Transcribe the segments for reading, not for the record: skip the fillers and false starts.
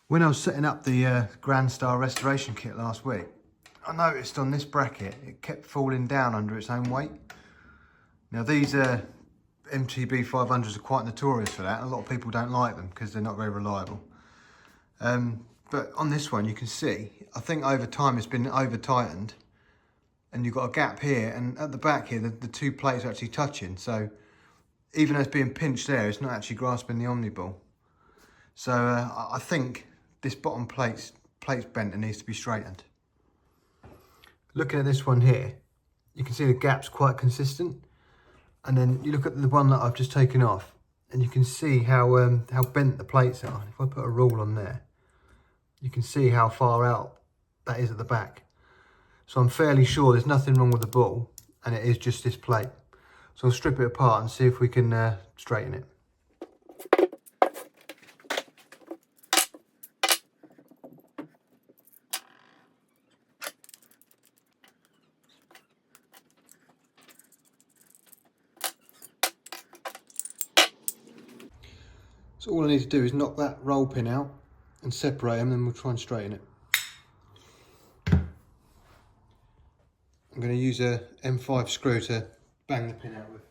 When I was setting up the Grand Star restoration kit last week, I noticed on this bracket it kept falling down under its own weight. Now these MTB500s are quite notorious for that. A lot of people don't like them because they're not very reliable. But on this one you can see, I think over time it's been over tightened, and you've got a gap here, and at the back here the two plates are actually touching, so even though it's being pinched there, it's not actually grasping the omniball. So I think this bottom plate's bent and needs to be straightened. Looking at this one here, you can see the gap's quite consistent, and then you look at the one that I've just taken off and you can see how bent the plates are. If I put a rule on there, you can see how far out that is at the back. So I'm fairly sure there's nothing wrong with the ball, and it is just this plate. So I'll strip it apart and see if we can straighten it. So all I need to do is knock that roll pin out and separate them, and we'll try and straighten it. I'm going to use a M5 screw to bang the pin out with.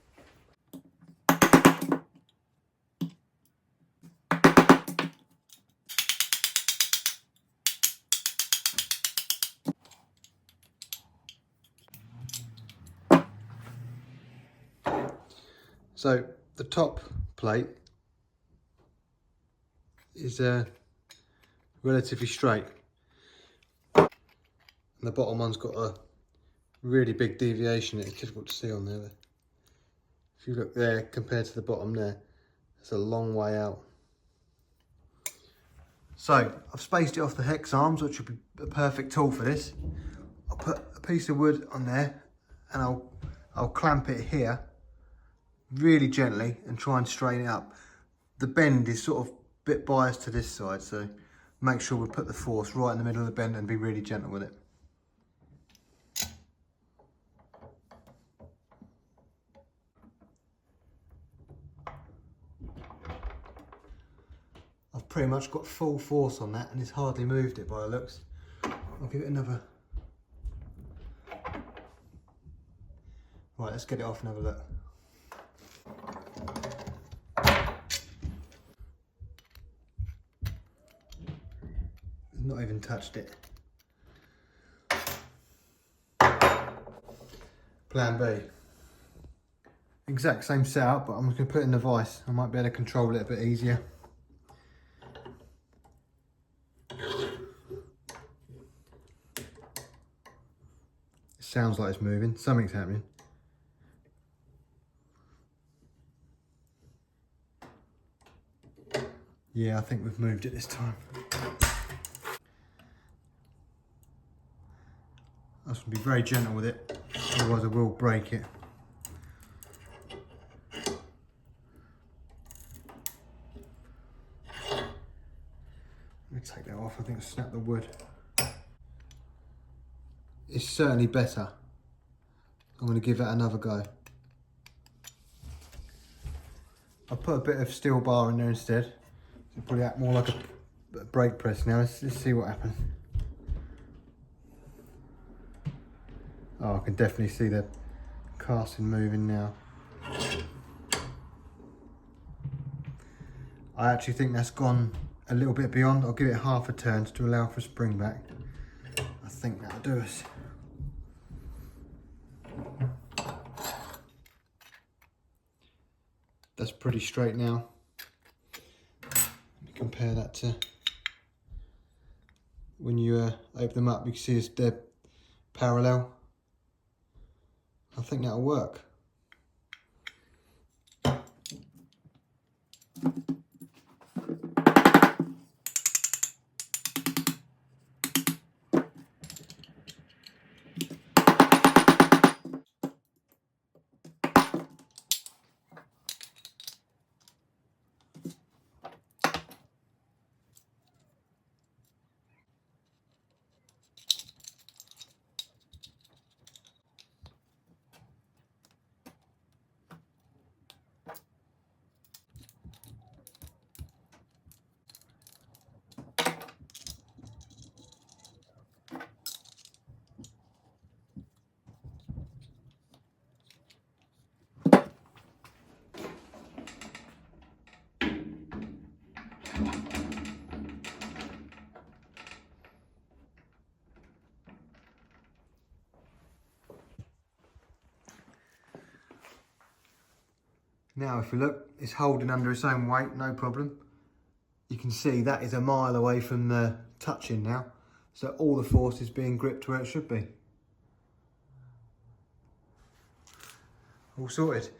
So the top plate is relatively straight, and the bottom one's got a really big deviation. It's difficult to see on there, but if you look there compared to the bottom there, it's a long way out. So I've spaced it off the hex arms, which would be a perfect tool for this. I'll put a piece of wood on there, and I'll clamp it here really gently and try and straighten it up. The bend is sort of a bit biased to this side, so make sure we put the force right in the middle of the bend and be really gentle with it. I've pretty much got full force on that, and it's hardly moved it by the looks. I'll give it another. Right, let's get it off and have a look. Not even touched it. Plan B. Exact same setup, but I'm just going to put it in the vise. I might be able to control it a bit easier. It sounds like it's moving. Something's happening. Yeah, I think we've moved it this time. I have to be very gentle with it, otherwise I will break it. Let me take that off. I think I snapped the wood. It's certainly better. I'm going to give that another go. I'll put a bit of steel bar in there instead. It'll probably act more like a brake press now. Let's see what happens. Oh, I can definitely see the casting moving now. I actually think that's gone a little bit beyond. I'll give it half a turn to allow for a spring back. I think that'll do us. That's pretty straight now. Let me compare that to when you open them up. You can see they're parallel. I think that'll work. Now if you look, it's holding under its own weight, no problem. You can see that is a mile away from the touching now. So all the force is being gripped where it should be. All sorted.